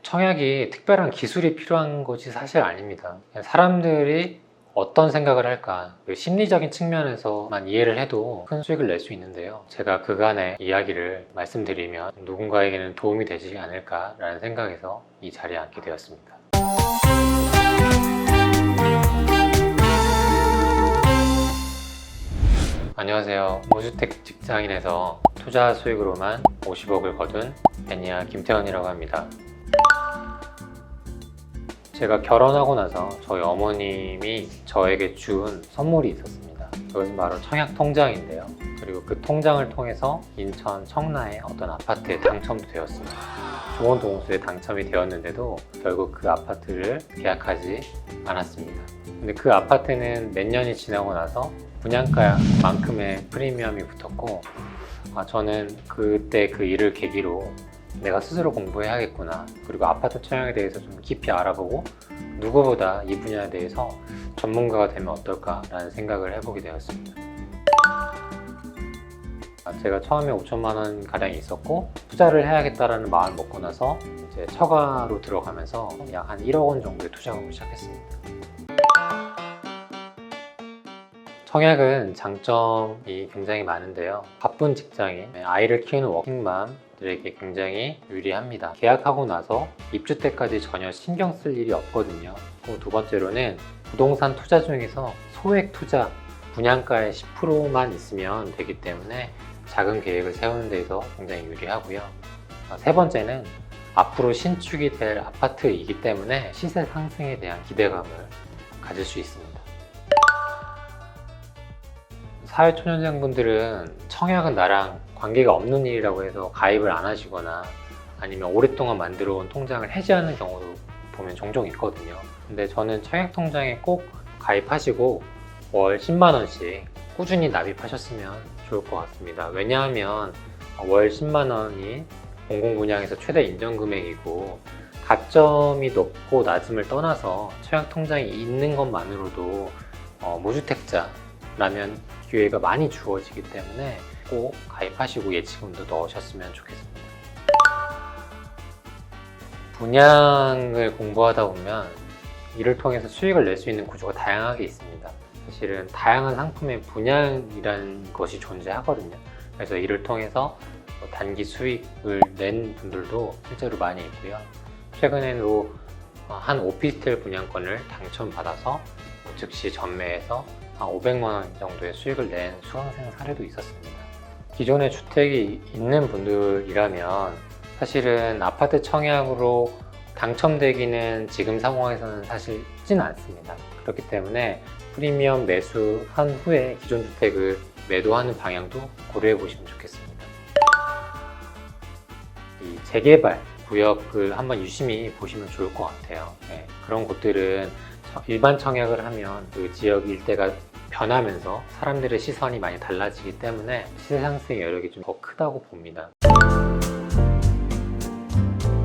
청약이 특별한 기술이 필요한 것이 사실 아닙니다. 그냥 사람들이 어떤 생각을 할까, 그 심리적인 측면에서만 이해를 해도 큰 수익을 낼 수 있는데요. 제가 그간의 이야기를 말씀드리면 누군가에게는 도움이 되지 않을까라는 생각에서 이 자리에 앉게 되었습니다. 안녕하세요. 무주택 직장인에서 투자 수익으로만 50억을 거둔 애니아 김태원이라고 합니다. 제가 결혼하고 나서 저희 어머님이 저에게 준 선물이 있었습니다. 그것은 바로 청약 통장인데요. 그리고 그 통장을 통해서 인천 청라의 어떤 아파트에 당첨도 되었습니다. 좋은 동수에 당첨이 되었는데도 결국 그 아파트를 계약하지 않았습니다. 근데 그 아파트는 몇 년이 지나고 나서 분양가만큼의 프리미엄이 붙었고, 저는 그때 그 일을 계기로 내가 스스로 공부해야겠구나, 그리고 아파트 청약에 대해서 좀 깊이 알아보고 누구보다 이 분야에 대해서 전문가가 되면 어떨까라는 생각을 해보게 되었습니다. 제가 처음에 5천만 원 가량 있었고 투자를 해야겠다라는 마음을 먹고 나서 이제 처가로 들어가면서 약 한 1억 원 정도의 투자금을 시작했습니다. 청약은 장점이 굉장히 많은데요. 바쁜 직장인, 아이를 키우는 워킹맘들에게 굉장히 유리합니다. 계약하고 나서 입주 때까지 전혀 신경 쓸 일이 없거든요. 그리고 두 번째로는 부동산 투자 중에서 소액 투자, 분양가의 10%만 있으면 되기 때문에 작은 계획을 세우는 데서 굉장히 유리하고요. 세 번째는 앞으로 신축이 될 아파트이기 때문에 시세 상승에 대한 기대감을 가질 수 있습니다. 사회초년생분들은 청약은 나랑 관계가 없는 일이라고 해서 가입을 안 하시거나 아니면 오랫동안 만들어 온 통장을 해지하는 경우도 보면 종종 있거든요. 근데 저는 청약 통장에 꼭 가입하시고 월 10만 원씩 꾸준히 납입하셨으면 좋을 것 같습니다. 왜냐하면 월 10만 원이 공공분양에서 최대 인정금액이고, 가점이 높고 낮음을 떠나서 청약 통장이 있는 것만으로도 무주택자라면 기회가 많이 주어지기 때문에 꼭 가입하시고 예치금도 넣으셨으면 좋겠습니다. 분양을 공부하다 보면 이를 통해서 수익을 낼 수 있는 구조가 다양하게 있습니다. 사실은 다양한 상품의 분양이라는 것이 존재하거든요. 그래서 이를 통해서 단기 수익을 낸 분들도 실제로 많이 있고요. 최근에도 한 오피스텔 분양권을 당첨받아서 즉시 전매해서 한 500만 원 정도의 수익을 낸 수강생 사례도 있었습니다. 기존에 주택이 있는 분들이라면 사실은 아파트 청약으로 당첨되기는 지금 상황에서는 사실 쉽지는 않습니다. 그렇기 때문에 프리미엄 매수한 후에 기존 주택을 매도하는 방향도 고려해 보시면 좋겠습니다. 이 재개발 구역을 한번 유심히 보시면 좋을 것 같아요. 그런 곳들은 일반 청약을 하면 그 지역 일대가 변하면서 사람들의 시선이 많이 달라지기 때문에 시세 상승의 여력이 좀 더 크다고 봅니다.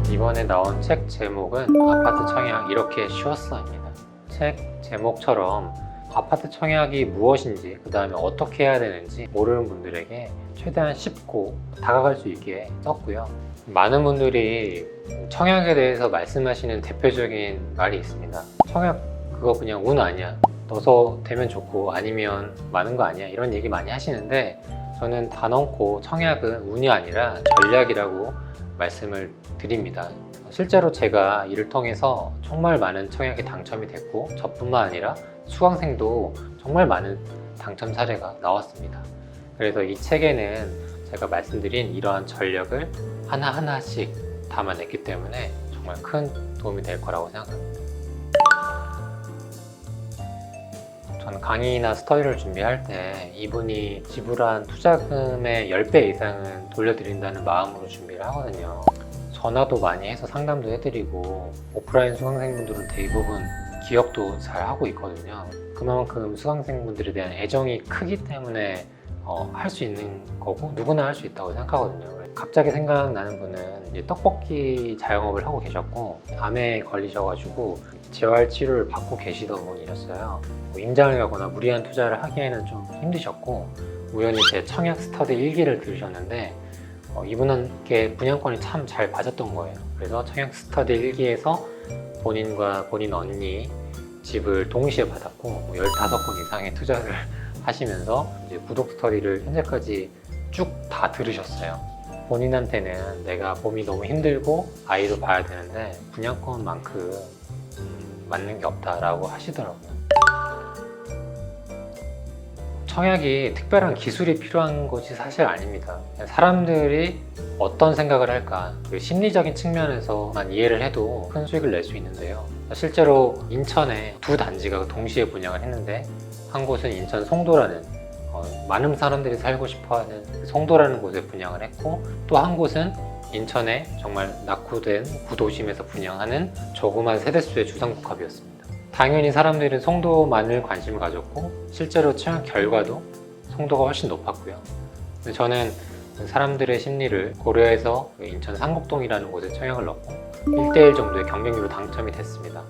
이번에 나온 책 제목은 아파트 청약 이렇게 쉬웠어입니다. 책 제목처럼 아파트 청약이 무엇인지, 그 다음에 어떻게 해야 되는지 모르는 분들에게 최대한 쉽고 다가갈 수 있게 썼고요. 많은 분들이 청약에 대해서 말씀하시는 대표적인 말이 있습니다. 청약 그거 그냥 운 아니야, 넣어서 되면 좋고 아니면 많은 거 아니야, 이런 얘기 많이 하시는데 저는 단언코 청약은 운이 아니라 전략이라고 말씀을 드립니다. 실제로 제가 이를 통해서 정말 많은 청약에 당첨이 됐고, 저뿐만 아니라 수강생도 정말 많은 당첨 사례가 나왔습니다. 그래서 이 책에는 제가 말씀드린 이러한 전략을 하나하나씩 담아냈기 때문에 정말 큰 도움이 될 거라고 생각합니다. 저는 강의나 스터디를 준비할 때 이분이 지불한 투자금의 10배 이상은 돌려드린다는 마음으로 준비를 하거든요. 전화도 많이 해서 상담도 해드리고, 오프라인 수강생분들은 대부분 기억도 잘 하고 있거든요. 그만큼 수강생분들에 대한 애정이 크기 때문에 할 수 있는 거고, 누구나 할 수 있다고 생각하거든요. 갑자기 생각나는 분은 이제 떡볶이 자영업을 하고 계셨고, 암에 걸리셔가지고 재활 치료를 받고 계시던 분이었어요. 임장을 가거나 무리한 투자를 하기에는 좀 힘드셨고, 우연히 제 청약 스터디 일기를 들으셨는데 이분께 분양권이 참 잘 맞았던 거예요. 그래서 청약 스터디 1기에서 본인과 본인 언니 집을 동시에 받았고 15건 이상의 투자를 하시면서 이제 구독 스터디를 현재까지 쭉 다 들으셨어요. 본인한테는 내가 몸이 너무 힘들고 아이도 봐야 되는데 분양권만큼 맞는 게 없다라고 하시더라고요. 청약이 특별한 기술이 필요한 것이 사실 아닙니다. 사람들이 어떤 생각을 할까, 그 심리적인 측면에서만 이해를 해도 큰 수익을 낼 수 있는데요. 실제로 인천에 두 단지가 동시에 분양을 했는데 한 곳은 인천 송도라는 많은 사람들이 살고 싶어하는 송도라는 곳에 분양을 했고, 또 한 곳은 인천에 정말 낙후된 구도심에서 분양하는 조그만 세대수의 주상복합이었습니다. 당연히 사람들은 송도만을 관심을 가졌고 실제로 청약 결과도 송도가 훨씬 높았고요. 근데 저는 사람들의 심리를 고려해서 인천 상곡동이라는 곳에 청약을 넣고 1대1 정도의 경쟁률로 당첨이 됐습니다.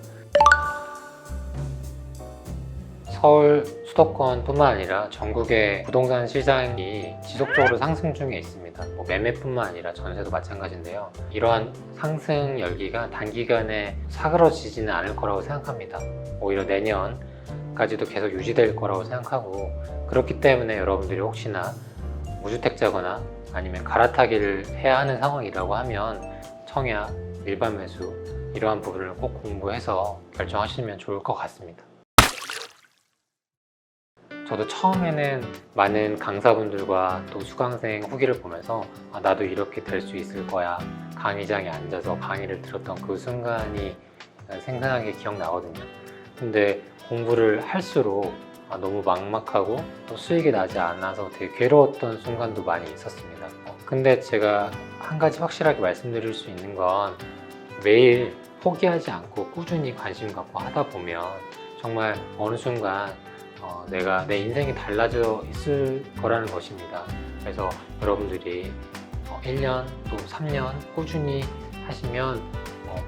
서울 수도권뿐만 아니라 전국의 부동산 시장이 지속적으로 상승 중에 있습니다. 매매뿐만 아니라 전세도 마찬가지인데요. 이러한 상승 열기가 단기간에 사그러지지는 않을 거라고 생각합니다. 오히려 내년까지도 계속 유지될 거라고 생각하고, 그렇기 때문에 여러분들이 혹시나 무주택자거나 아니면 갈아타기를 해야 하는 상황이라고 하면 청약, 일반 매수 이러한 부분을 꼭 공부해서 결정하시면 좋을 것 같습니다. 저도 처음에는 많은 강사분들과 또 수강생 후기를 보면서 나도 이렇게 될 수 있을 거야, 강의장에 앉아서 강의를 들었던 그 순간이 생생하게 기억나거든요. 근데 공부를 할수록 너무 막막하고 또 수익이 나지 않아서 되게 괴로웠던 순간도 많이 있었습니다. 근데 제가 한 가지 확실하게 말씀드릴 수 있는 건, 매일 포기하지 않고 꾸준히 관심 갖고 하다 보면 정말 어느 순간 내가 내 인생이 달라져 있을 거라는 것입니다. 그래서 여러분들이 1년 또 3년 꾸준히 하시면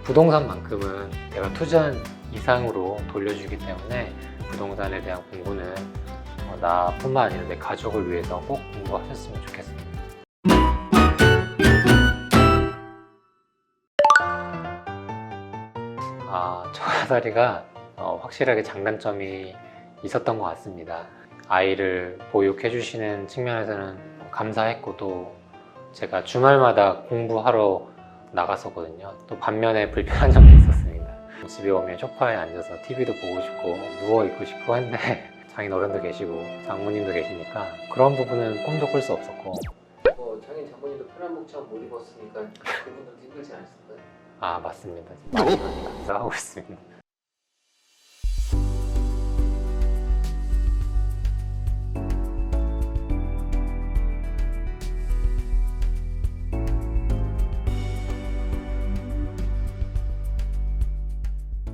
부동산만큼은 내가 투자한 이상으로 돌려주기 때문에 부동산에 대한 공부는 나뿐만 아니라 내 가족을 위해서 꼭 공부하셨으면 좋겠습니다. 처가다리가 확실하게 장단점이 있었던 것 같습니다. 아이를 보육해 주시는 측면에서는 감사했고, 또 제가 주말마다 공부하러 나갔었거든요. 또 반면에 불편한 점도 있었습니다. 집에 오면 소파에 앉아서 TV도 보고 싶고 누워있고 싶고 했는데 장인어른도 계시고 장모님도 계시니까 그런 부분은 꿈도 꿀 수 없었고, 장모님도 편한 복장 못 입었으니까 그분들도 힘들지 않으셨어요? 맞습니다. 많이 감사하고 있습니다.